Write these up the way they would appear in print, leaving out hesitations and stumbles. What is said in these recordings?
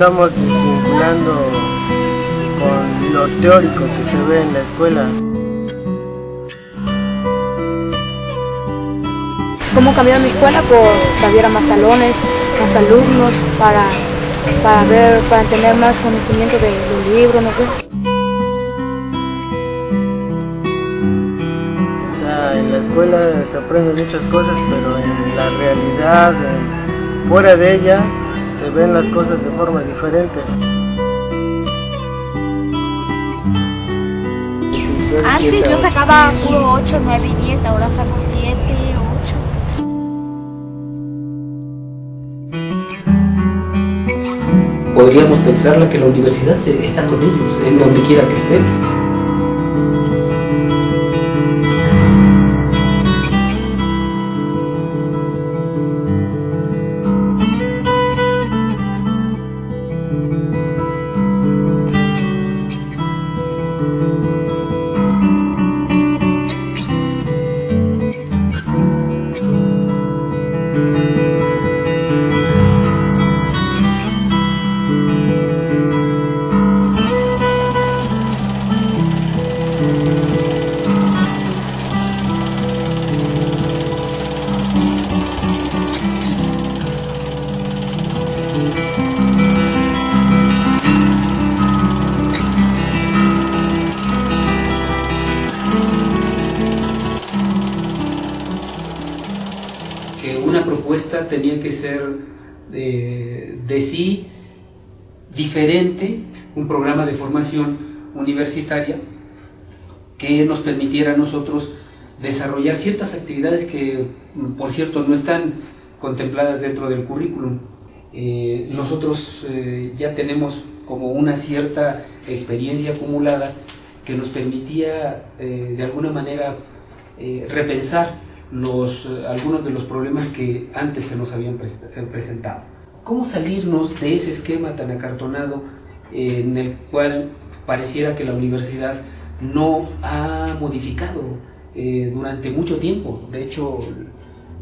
estamos vinculando con lo teórico que se ve en la escuela. ¿Cómo cambiar mi escuela? Pues que hubiera más salones, más alumnos, para tener más conocimiento de los libros, no sé. O sea, en la escuela se aprenden muchas cosas, pero en la realidad, fuera de ella, se ven las cosas de forma diferente. Antes yo sacaba puro 8, 9 y 10, ahora saco 7, 8. Podríamos pensarla que la universidad está con ellos, en donde quiera que estén. Que una propuesta tenía que ser de sí diferente, un programa de formación universitaria que nos permitiera a nosotros desarrollar ciertas actividades que, por cierto, no están contempladas dentro del currículum. Nosotros ya tenemos como una cierta experiencia acumulada que nos permitía de alguna manera repensar algunos de los problemas que antes se nos habían presentado. ¿Cómo salirnos de ese esquema tan acartonado en el cual pareciera que la universidad no ha modificado durante mucho tiempo? De hecho,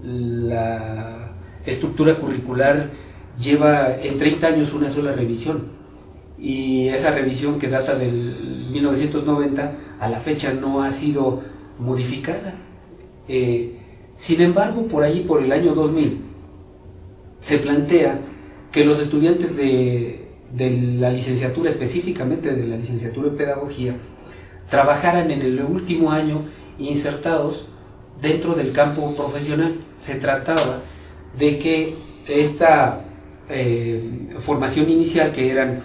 la estructura curricular lleva en 30 años una sola revisión, y esa revisión, que data del 1990, a la fecha no ha sido modificada. Sin embargo, por allí, por el año 2000, se plantea que los estudiantes de la licenciatura, específicamente de la licenciatura en pedagogía, trabajaran en el último año insertados dentro del campo profesional. Se trataba de que esta formación inicial, que eran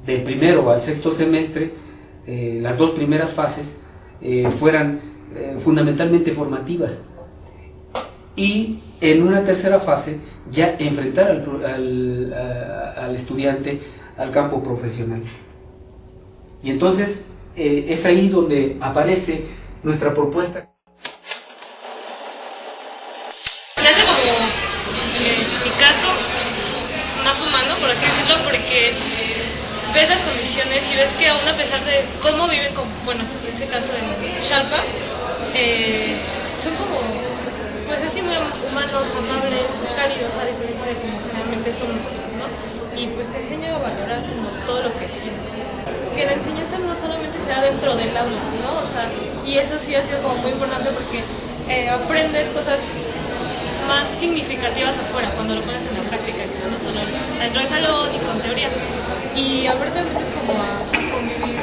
del primero al sexto semestre, las dos primeras fases, fueran fundamentalmente formativas, y en una tercera fase ya enfrentar al estudiante al campo profesional. Y entonces es ahí donde aparece nuestra propuesta. Me hace como, en mi caso, más humano, por así decirlo, porque ves las condiciones y ves que aún a pesar de cómo viven, bueno, en este caso en Xalpa, son como, pues así, muy humanos, amables, muy cálidos, a diferencia de como generalmente somos nosotros, ¿no? Y pues te enseño a valorar como todo lo que tienes. Que la enseñanza no solamente sea dentro del aula, ¿no? O sea, y eso sí ha sido como muy importante, porque aprendes cosas más significativas afuera cuando lo pones en la práctica, que estando solo dentro del salón y con teoría. Y aparte aprendes como a convivir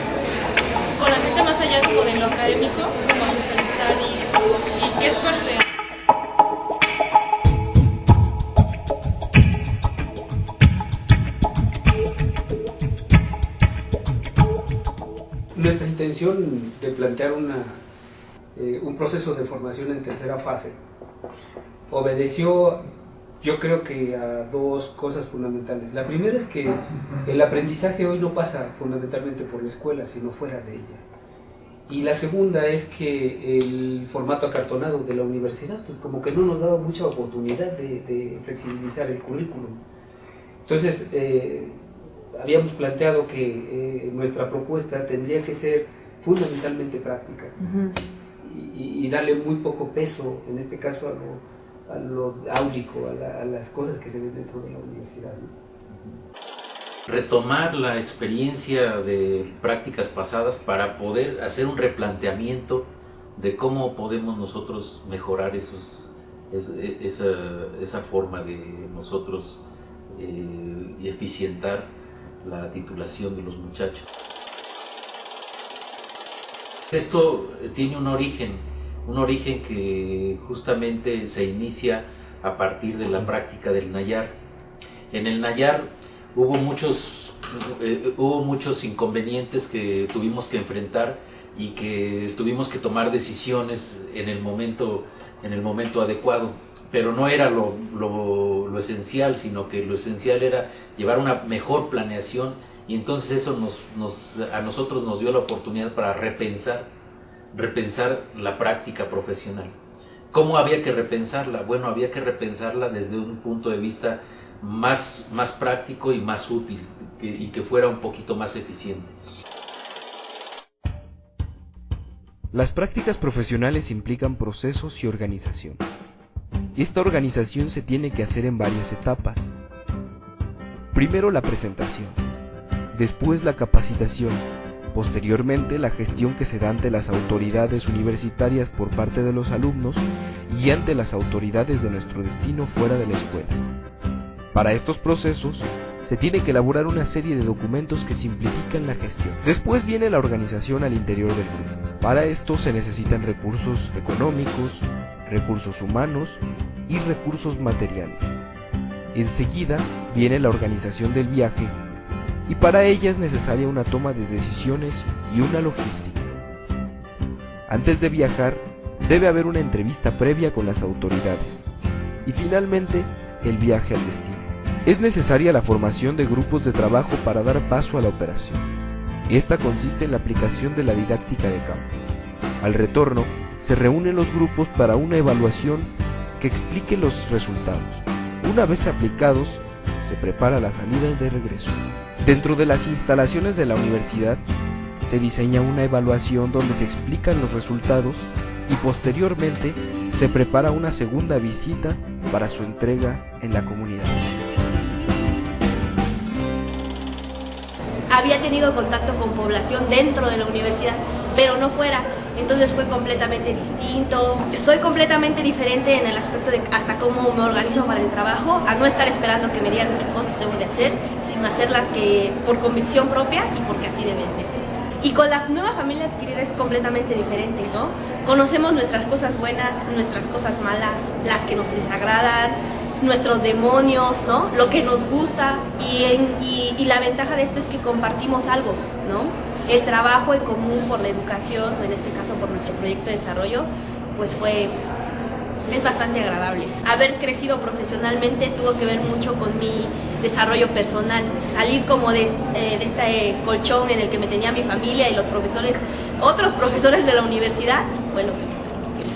con la gente más allá como de lo académico, como a socializar y que es parte. Nuestra intención de plantear un proceso de formación en tercera fase obedeció, yo creo que, a dos cosas fundamentales. La primera es que el aprendizaje hoy no pasa fundamentalmente por la escuela, sino fuera de ella. Y la segunda es que el formato acartonado de la universidad, pues como que no nos daba mucha oportunidad de flexibilizar el currículum. Entonces, habíamos planteado que nuestra propuesta tendría que ser fundamentalmente práctica, y darle muy poco peso, en este caso, a lo áulico, a las cosas que se ven dentro de la universidad, ¿no? Retomar la experiencia de prácticas pasadas para poder hacer un replanteamiento de cómo podemos nosotros mejorar esa forma de nosotros y eficientar la titulación de los muchachos. Esto tiene un origen que justamente se inicia a partir de la práctica del Nayar. En el Nayar hubo muchos inconvenientes que tuvimos que enfrentar y que tuvimos que tomar decisiones en el momento adecuado, pero no era lo esencial, sino que lo esencial era llevar una mejor planeación, y entonces eso a nosotros nos dio la oportunidad para repensar la práctica profesional. ¿Cómo había que repensarla? Bueno, había que repensarla desde un punto de vista más práctico y más útil, y que fuera un poquito más eficiente. Las prácticas profesionales implican procesos y organización. Esta organización se tiene que hacer en varias etapas. Primero la presentación, después la capacitación, posteriormente la gestión que se da ante las autoridades universitarias por parte de los alumnos y ante las autoridades de nuestro destino fuera de la escuela. Para estos procesos se tiene que elaborar una serie de documentos que simplifican la gestión. Después viene la organización al interior del grupo. Para esto se necesitan recursos económicos, recursos humanos y recursos materiales. Enseguida viene la organización del viaje, y para ella es necesaria una toma de decisiones y una logística. Antes de viajar, debe haber una entrevista previa con las autoridades, y finalmente el viaje al destino. Es necesaria la formación de grupos de trabajo para dar paso a la operación. Esta consiste en la aplicación de la didáctica de campo. Al retorno, se reúnen los grupos para una evaluación que explique los resultados. Una vez aplicados, se prepara la salida de regreso. Dentro de las instalaciones de la universidad, se diseña una evaluación donde se explican los resultados y posteriormente se prepara una segunda visita para su entrega en la comunidad. Había tenido contacto con población dentro de la universidad, pero no fuera, entonces fue completamente distinto. Soy completamente diferente en el aspecto de hasta cómo me organizo para el trabajo, a no estar esperando que me digan qué cosas debo de hacer, sino hacerlas que por convicción propia y porque así deben de ser. Y con la nueva familia adquirida es completamente diferente, ¿no? Conocemos nuestras cosas buenas, nuestras cosas malas, las que nos desagradan, nuestros demonios, ¿no? Lo que nos gusta, y la ventaja de esto es que compartimos algo, ¿no? El trabajo en común por la educación, o en este caso por nuestro proyecto de desarrollo, pues es bastante agradable. Haber crecido profesionalmente tuvo que ver mucho con mi desarrollo personal, salir como de este colchón en el que me tenía mi familia y los profesores, otros profesores de la universidad, fue lo que me permitió.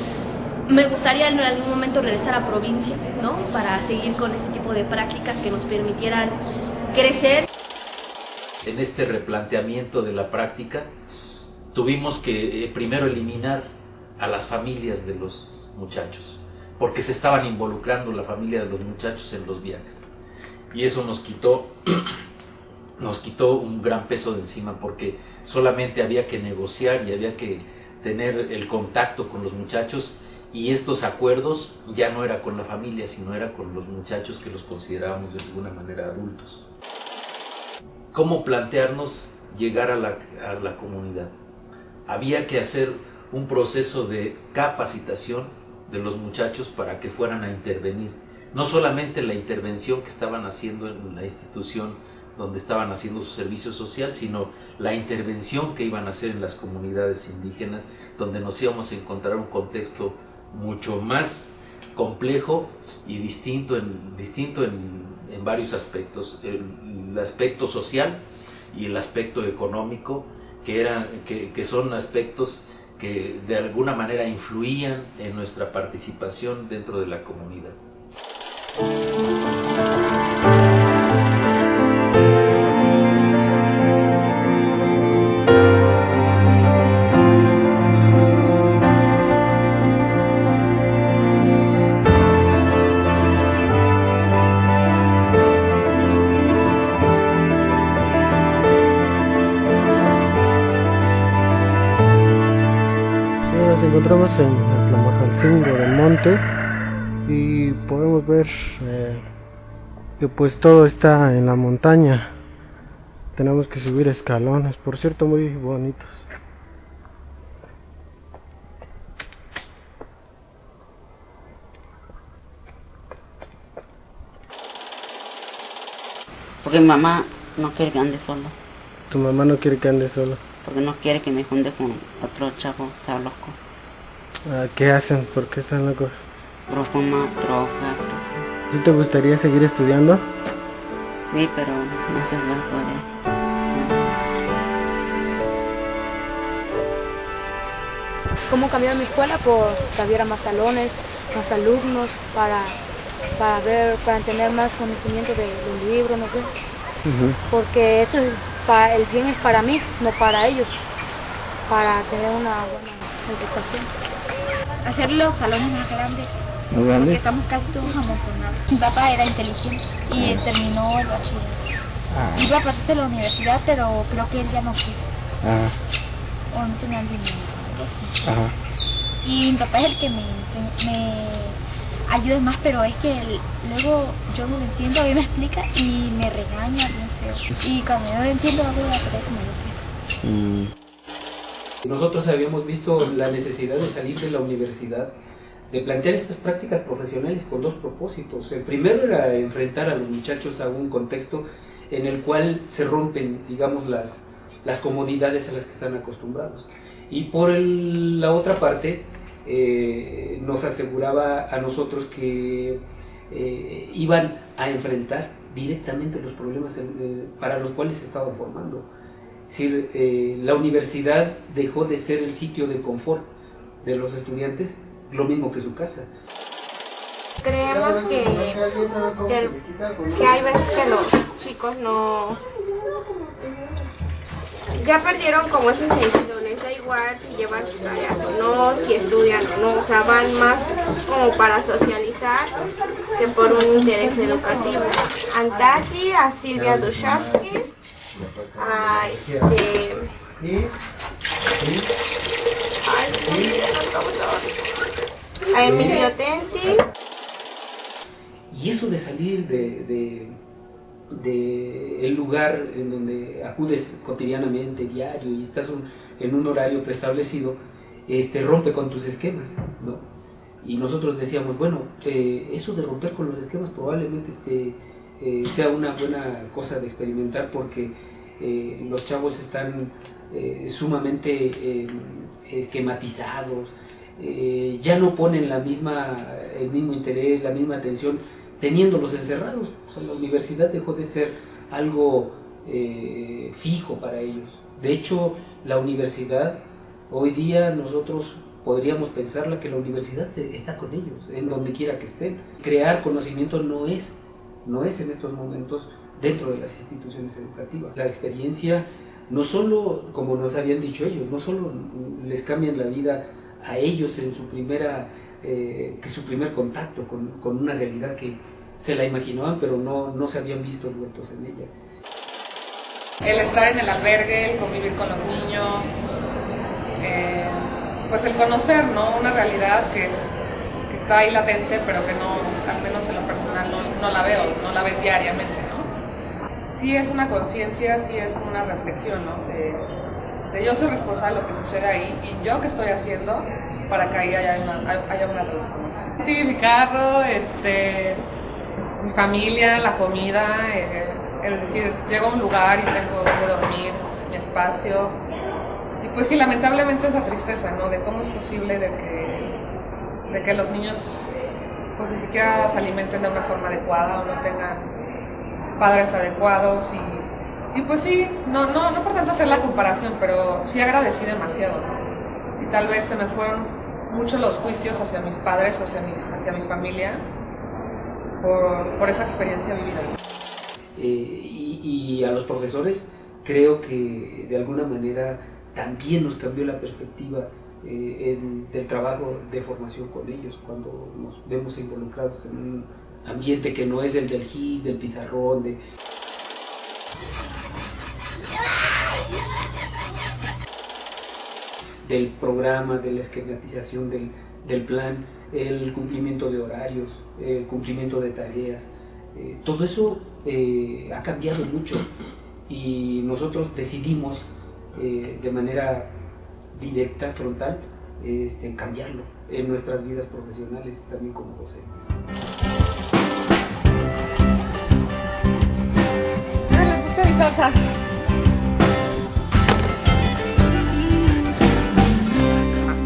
Me gustaría en algún momento regresar a provincia, ¿no? Para seguir con este tipo de prácticas que nos permitieran crecer. En este replanteamiento de la práctica, tuvimos que primero eliminar a las familias de los muchachos, porque se estaban involucrando la familia de los muchachos en los viajes, y eso nos quitó un gran peso de encima, porque solamente había que negociar y había que tener el contacto con los muchachos, y estos acuerdos ya no era con la familia, sino era con los muchachos que los considerábamos de alguna manera adultos. ¿Cómo plantearnos llegar a la comunidad? Había que hacer un proceso de capacitación de los muchachos para que fueran a intervenir. No solamente la intervención que estaban haciendo en la institución donde estaban haciendo su servicio social, sino la intervención que iban a hacer en las comunidades indígenas, donde nos íbamos a encontrar un contexto mucho más complejo y distinto en varios aspectos. El aspecto social y el aspecto económico, que son aspectos que de alguna manera influían en nuestra participación dentro de la comunidad. encontramos en Tlamojalcingo del Monte y podemos ver que pues todo está en la montaña. Tenemos que subir escalones, por cierto muy bonitos. Porque mi mamá no quiere que ande solo. ¿Tu mamá no quiere que ande solo? Porque no quiere que me junte con otro chavo, está loco. ¿Qué hacen? ¿Por qué están locos? Pero fuma, droga, ¿Sí te gustaría seguir estudiando? Sí, pero no se va a poder. ¿Cómo cambiar mi escuela? Pues que hubiera más salones, más alumnos para tener más conocimiento de los libros, no sé. Porque eso es el bien es para mí, no para ellos, para tener una buena educación. Hacer los salones más grandes. ¿Muy grandes? Porque estamos casi todos amontonados. Mi papá era inteligente y terminó el bachillerato. Iba a pasarse a la universidad, pero creo que él ya no quiso. O no tenía el dinero. Y mi papá es el que me ayuda más, pero es que luego yo no lo entiendo, él me explica y me regaña bien feo. Y cuando yo no lo entiendo, hago la tarea como yo quiero. Nosotros habíamos visto la necesidad de salir de la universidad, de plantear estas prácticas profesionales con dos propósitos. El primero era enfrentar a los muchachos a un contexto en el cual se rompen, digamos, las comodidades a las que están acostumbrados. Y por la otra parte, nos aseguraba a nosotros que iban a enfrentar directamente los problemas para los cuales se estaban formando. Es decir, la universidad dejó de ser el sitio de confort de los estudiantes, lo mismo que su casa. Creemos que hay veces que los chicos no... ya perdieron como ese sentido, les da igual si llevan sus tareas o no, si estudian o no, o sea, van más como para socializar que por un interés educativo. Antati, a Silvia Dushasky, a Emilio Tenti. Y eso de salir de el lugar en donde acudes cotidianamente, diario, y estás en un horario preestablecido, rompe con tus esquemas, ¿no? Y nosotros decíamos, bueno, eso de romper con los esquemas probablemente sea una buena cosa de experimentar, porque los chavos están sumamente esquematizados, ya no ponen el mismo interés, la misma atención, teniéndolos encerrados. O sea, la universidad dejó de ser algo fijo para ellos. De hecho, la universidad, hoy día nosotros podríamos pensarla que la universidad está con ellos, en donde quiera que estén. Crear conocimiento no es en estos momentos dentro de las instituciones educativas. La experiencia, no solo, como nos habían dicho ellos, no solo les cambian la vida a ellos en su primer contacto con una realidad que se la imaginaban, pero no se habían visto envueltos en ella. El estar en el albergue, el convivir con los niños, pues el conocer, ¿no?, una realidad que está ahí latente, pero que no, al menos en lo personal, no la veo, no la ves diariamente, ¿no? Sí es una conciencia, sí es una reflexión, ¿no?, de yo soy responsable de lo que sucede ahí y yo qué estoy haciendo para que ahí haya una transformación. Sí, mi carro, mi familia, la comida, es decir, llego a un lugar y tengo donde dormir, mi espacio. Y pues sí, lamentablemente esa tristeza, ¿no?, de cómo es posible de que los niños pues ni siquiera se alimenten de una forma adecuada o no tengan padres adecuados y pues sí, no por tanto hacer la comparación, pero sí agradecí demasiado, ¿no? Y tal vez se me fueron mucho los juicios hacia mis padres o hacia mi familia por esa experiencia vivida. Y a los profesores creo que de alguna manera también nos cambió la perspectiva del trabajo de formación con ellos, cuando nos vemos involucrados en un ambiente que no es el del GIS, del pizarrón, del programa, de la esquematización del plan, el cumplimiento de horarios, el cumplimiento de tareas. Todo eso ha cambiado mucho y nosotros decidimos de manera directa, frontal, cambiarlo en nuestras vidas profesionales, también como docentes. ¿Les gusta mi salsa?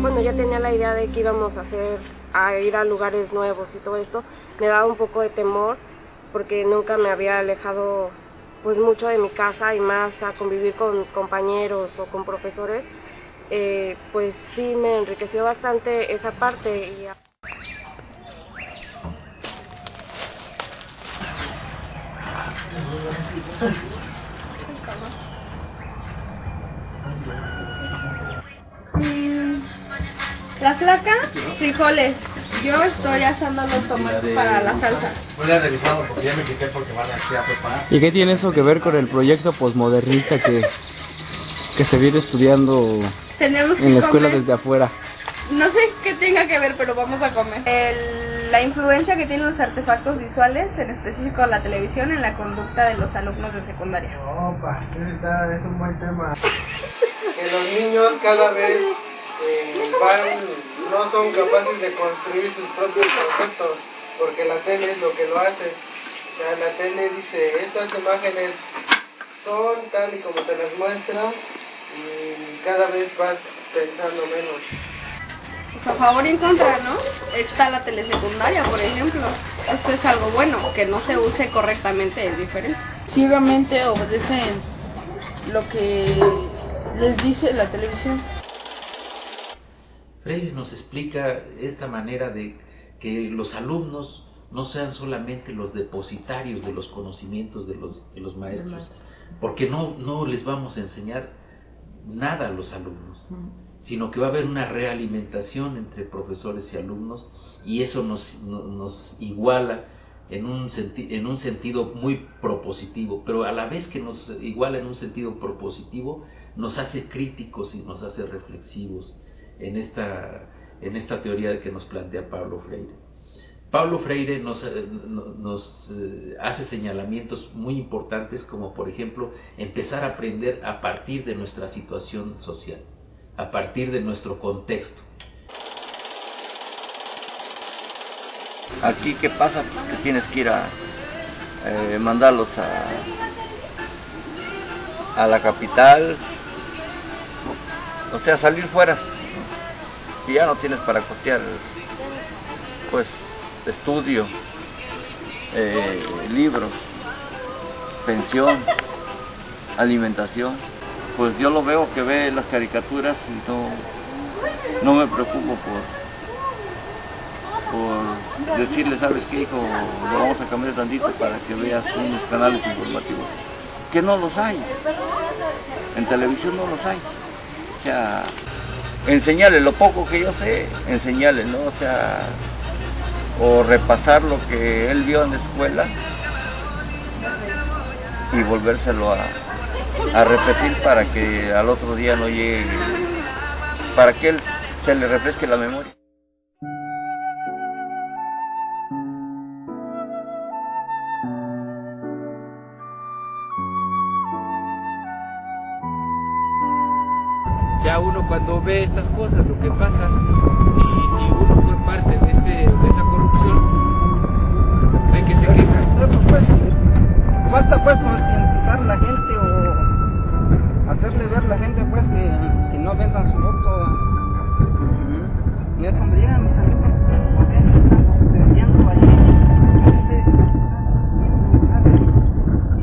Bueno, ya tenía la idea de que íbamos a ir a lugares nuevos y todo esto. Me daba un poco de temor porque nunca me había alejado pues mucho de mi casa y más a convivir con compañeros o con profesores. Pues sí me enriqueció bastante esa parte. La flaca, frijoles. Yo estoy asando los tomates para la salsa. Voy a revisado porque ya me quité porque van a preparar. ¿Y qué tiene eso que ver con el proyecto posmodernista que se viene estudiando en la escuela desde afuera? No sé qué tenga que ver, pero vamos a comer. La influencia que tienen los artefactos visuales, en específico la televisión, en la conducta de los alumnos de secundaria. Opa, es un buen tema. Que los niños cada vez no son capaces de construir sus propios conceptos, porque la tele es lo que lo hace. O sea, la tele dice, estas imágenes son tal y como te las muestra, y cada vez vas pensando menos. A favor y en contra, ¿no? Está la telesecundaria, por ejemplo. Esto es algo bueno, que no se use correctamente es diferente. Ciegamente obedecen lo que les dice la televisión. Freire nos explica esta manera de que los alumnos no sean solamente los depositarios de los conocimientos de los maestros, porque no les vamos a enseñar nada a los alumnos, sino que va a haber una realimentación entre profesores y alumnos, y eso nos iguala en un sentido muy propositivo, pero a la vez que nos iguala en un sentido propositivo, nos hace críticos y nos hace reflexivos en esta teoría que nos plantea Paulo Freire. Paulo Freire nos hace señalamientos muy importantes, como por ejemplo empezar a aprender a partir de nuestra situación social, a partir de nuestro contexto. Aquí, ¿qué pasa? Pues que tienes que ir a mandarlos a la capital, o sea, salir fuera. Si ya no tienes para costear, pues, estudio, libros, pensión, alimentación, pues yo lo veo que ve las caricaturas y no me preocupo por decirle, ¿sabes qué, hijo? Lo vamos a cambiar tantito para que veas unos canales informativos, que no los hay, en televisión no los hay. O sea, enseñarle lo poco que yo sé, enseñarle, ¿no? O sea, o repasar lo que él vio en la escuela y volvérselo a repetir para que al otro día no llegue, para que él se le refresque la memoria. Ya uno cuando ve estas cosas, lo que pasa, y si uno fue parte de esa corrupción, ve que se queja. Falta pues concientizar a la gente o hacerle ver a la gente pues que no vendan su voto. Mira, cuando llegan mis amigos, porque estamos testeando allí,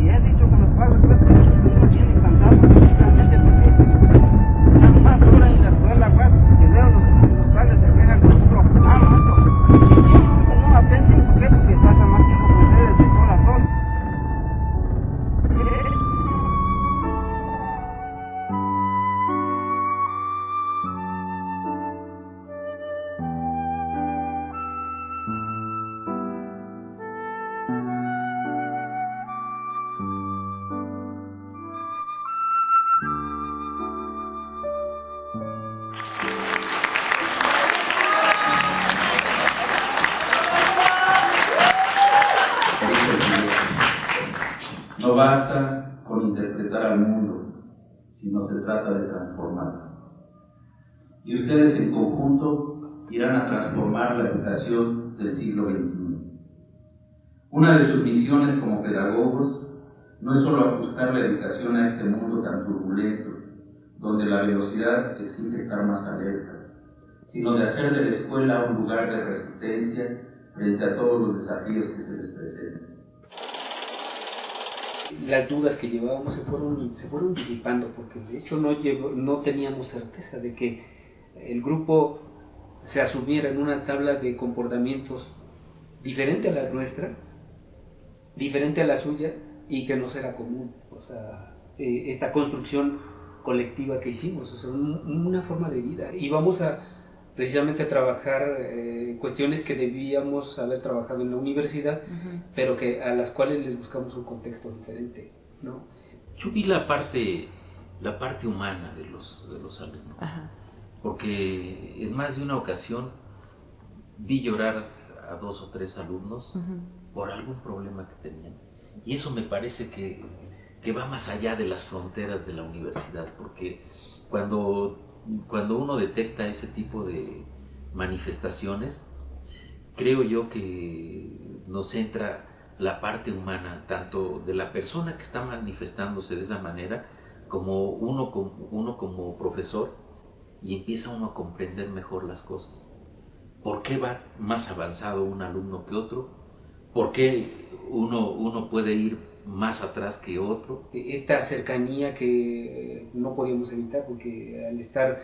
y he dicho con los padres pues que uno viene cansado precisamente porque están más horas en la escuela pues, y veo los padres se quejan con nosotros, maestro, y no aprenden, ¿por qué? Porque pasa más tiempo con ustedes de sol a sol. No basta con interpretar al mundo, sino se trata de transformarlo. Y ustedes en conjunto irán a transformar la educación del siglo XXI. Una de sus misiones como pedagogos no es solo ajustar la educación a este mundo tan turbulento, donde la velocidad exige estar más alerta, sino de hacer de la escuela un lugar de resistencia frente a todos los desafíos que se les presentan. Las dudas que llevábamos se fueron disipando, porque de hecho no teníamos certeza de que el grupo se asumiera en una tabla de comportamientos diferente a la nuestra, diferente a la suya, y que nos era común. O sea, esta construcción colectiva que hicimos, o sea, una forma de vida. Y vamos precisamente a trabajar cuestiones que debíamos haber trabajado en la universidad, pero a las cuales les buscamos un contexto diferente, ¿no? Yo vi la parte humana de los alumnos. Ajá. Porque en más de una ocasión vi llorar a 2 o 3 alumnos por algún problema que tenían. Y eso me parece que va más allá de las fronteras de la universidad, porque cuando uno detecta ese tipo de manifestaciones, creo yo que nos entra la parte humana, tanto de la persona que está manifestándose de esa manera, como uno como profesor, y empieza uno a comprender mejor las cosas. ¿Por qué va más avanzado un alumno que otro? ¿Por qué uno puede ir más atrás que otro? Esta cercanía que no podíamos evitar, porque al estar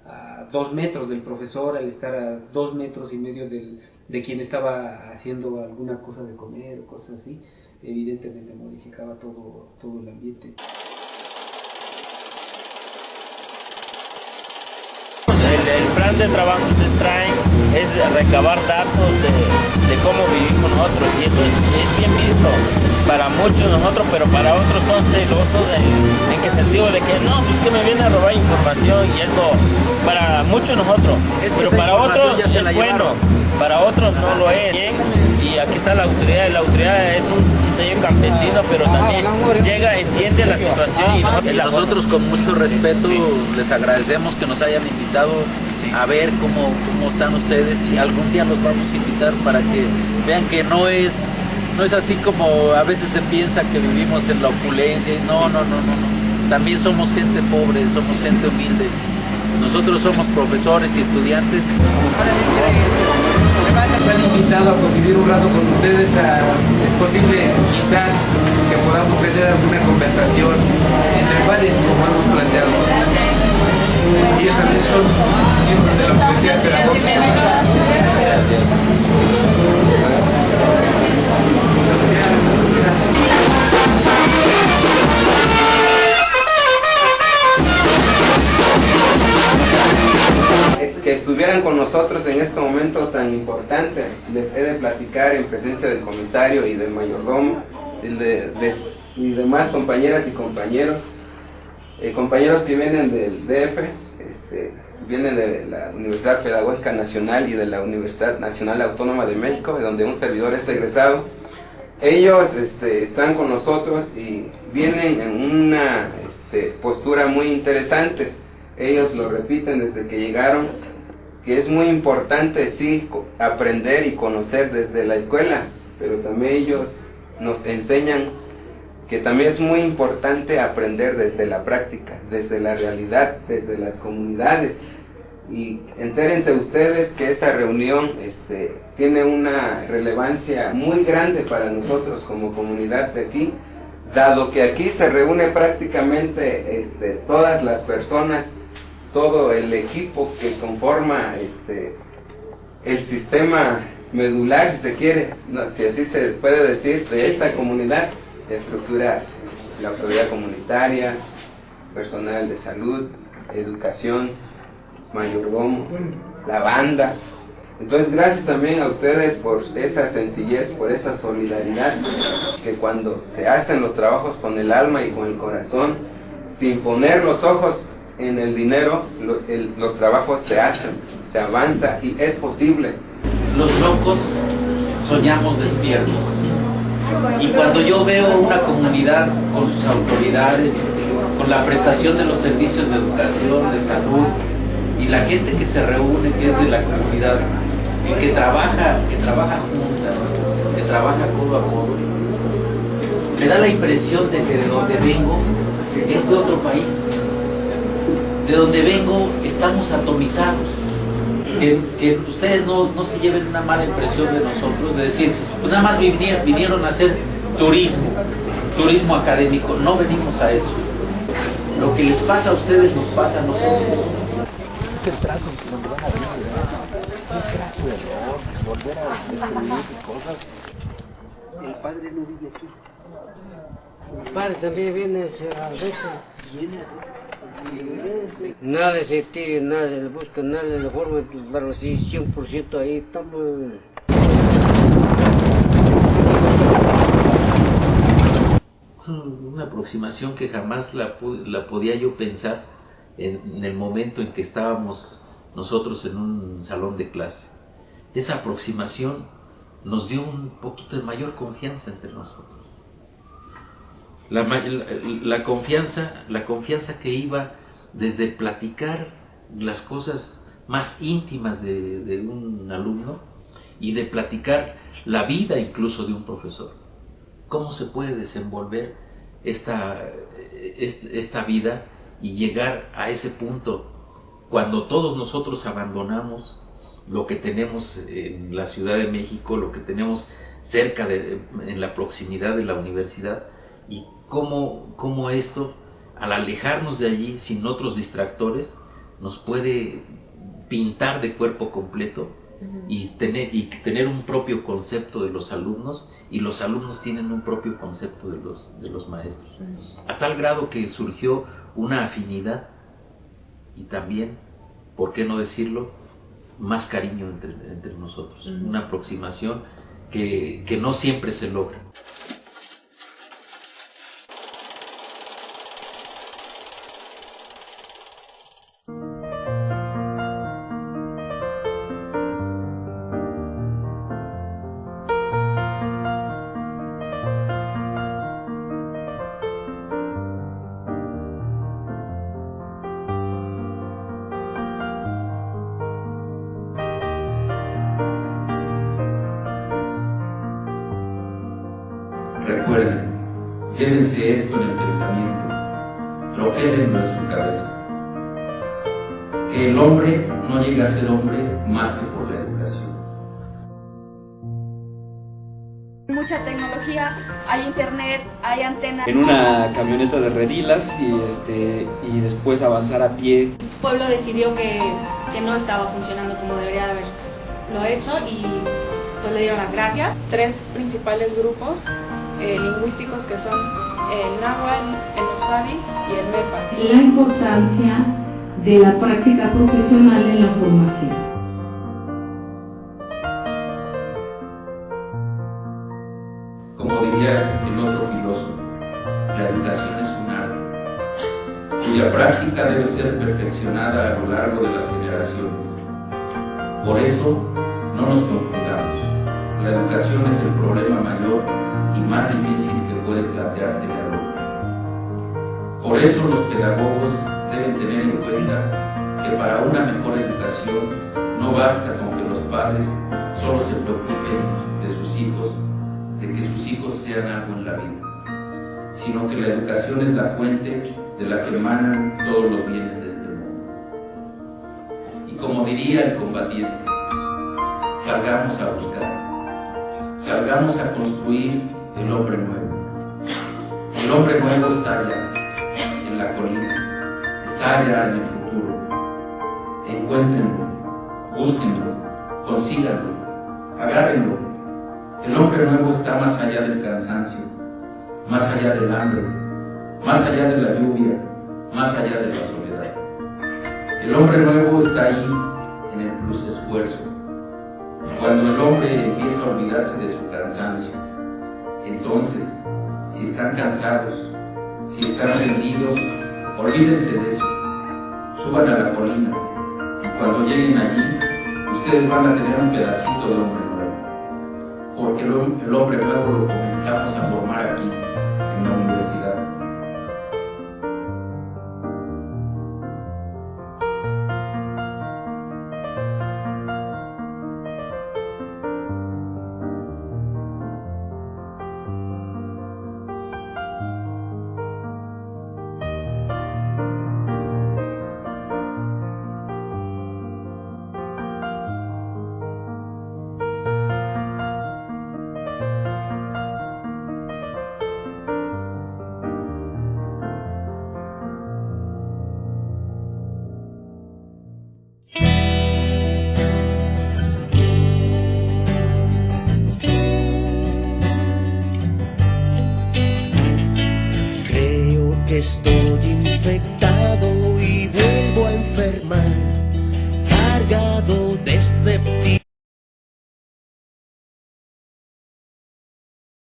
a 2 metros del profesor, al estar a 2 metros y medio de quien estaba haciendo alguna cosa de comer o cosas así, evidentemente modificaba todo el ambiente. El plan de trabajo que se traen es recabar datos de cómo vivimos nosotros, y eso es bien visto para muchos de nosotros, pero para otros son celosos en qué sentido, de que no, pues que me viene a robar información, y eso para muchos de nosotros, pero para otros es bueno, para otros no lo es. Y aquí está la autoridad es un señor campesino, pero también llega, entiende la situación. Y nosotros con mucho respeto les agradecemos que nos hayan invitado a ver cómo están ustedes, y algún día los vamos a invitar para que vean que no es así como a veces se piensa, que vivimos en la opulencia. No. También somos gente pobre, somos gente humilde. Nosotros somos profesores y estudiantes. Se han invitado a convivir un rato con ustedes. Es posible quizá que podamos tener alguna conversación entre pares, como hemos planteado. Ellos también son miembros de la Universidad Pedagógica. Que estuvieran con nosotros en este momento tan importante. Les he de platicar en presencia del comisario y del mayordomo y demás compañeras y compañeros, compañeros que vienen del DF, vienen de la Universidad Pedagógica Nacional y de la Universidad Nacional Autónoma de México, de donde un servidor es egresado. Ellos están con nosotros y vienen en una postura muy interesante. Ellos lo repiten desde que llegaron, que es muy importante sí aprender y conocer desde la escuela, pero también ellos nos enseñan que también es muy importante aprender desde la práctica, desde la realidad, desde las comunidades. Y entérense ustedes que esta reunión tiene una relevancia muy grande para nosotros como comunidad de aquí, dado que aquí se reúne prácticamente todas las personas, todo el equipo que conforma el sistema medular, si se quiere, si así se puede decir, de esta comunidad estructural: la autoridad comunitaria, personal de salud, educación, mayordomo, la banda. Entonces, gracias también a ustedes por esa sencillez, por esa solidaridad, que cuando se hacen los trabajos con el alma y con el corazón, sin poner los ojos en el dinero, los trabajos se hacen, se avanza y es posible. Los locos soñamos despiertos. Y cuando yo veo una comunidad con sus autoridades, con la prestación de los servicios de educación, de salud, y la gente que se reúne, que es de la comunidad, y que trabaja junta, que trabaja codo a codo, me da la impresión de que de donde vengo es de otro país. De donde vengo estamos atomizados. Que ustedes no se lleven una mala impresión de nosotros, de decir, pues nada más vinieron a hacer turismo académico. No venimos a eso. Lo que les pasa a ustedes nos pasa a nosotros. Ese es el trazo donde van a vivir, ¿verdad? Un trazo de error, volver a escribir cosas. El padre no vive aquí. El padre también viene a veces. Nada se tira, nada se busca, nada de forma, pero sí 100% ahí estamos. Una aproximación que jamás la podía yo pensar en el momento en que estábamos nosotros en un salón de clase. Esa aproximación nos dio un poquito de mayor confianza entre nosotros. La confianza que iba desde platicar las cosas más íntimas de un alumno y de platicar la vida incluso de un profesor. ¿Cómo se puede desenvolver esta vida y llegar a ese punto cuando todos nosotros abandonamos lo que tenemos en la Ciudad de México, lo que tenemos cerca en la proximidad de la universidad, y cómo esto, al alejarnos de allí sin otros distractores, nos puede pintar de cuerpo completo y tener un propio concepto de los alumnos, y los alumnos tienen un propio concepto de los maestros, a tal grado que surgió una afinidad y también, ¿por qué no decirlo?, más cariño entre nosotros, una aproximación que no siempre se logra. Recuerden, llévense esto en el pensamiento, troquélenlo en su cabeza, que el hombre no llega a ser hombre más que por la educación. Mucha tecnología, hay internet, hay antenas. En una camioneta de redilas y después avanzar a pie. El pueblo decidió que no estaba funcionando como debería haberlo hecho y pues le dieron las gracias. 3 principales grupos lingüísticos que son el náhuatl, el osabi y el mepa. La importancia de la práctica profesional en la formación. Como diría el otro filósofo, la educación es un arte, cuya práctica debe ser perfeccionada a lo largo de las generaciones. Por eso, no nos confundamos. La educación es el problema mayor y más difícil que puede plantearse al hombre. Por eso los pedagogos deben tener en cuenta que para una mejor educación no basta con que los padres solo se preocupen de sus hijos, de que sus hijos sean algo en la vida, sino que la educación es la fuente de la que emanan todos los bienes de este mundo. Y como diría el combatiente, salgamos a buscar, salgamos a construir el hombre nuevo. El hombre nuevo está allá, en la colina, está allá en el futuro. Encuéntrenlo, búsquenlo, consíganlo, agárrenlo. El hombre nuevo está más allá del cansancio, más allá del hambre, más allá de la lluvia, más allá de la soledad. El hombre nuevo está ahí en el plus esfuerzo. Cuando el hombre empieza a olvidarse de su cansancio, entonces, si están cansados, si están rendidos, olvídense de eso. Suban a la colina y cuando lleguen allí, ustedes van a tener un pedacito de hombre nuevo. porque el hombre nuevo lo comenzamos a formar aquí, en la universidad. Estoy infectado y vuelvo a enfermar, cargado desde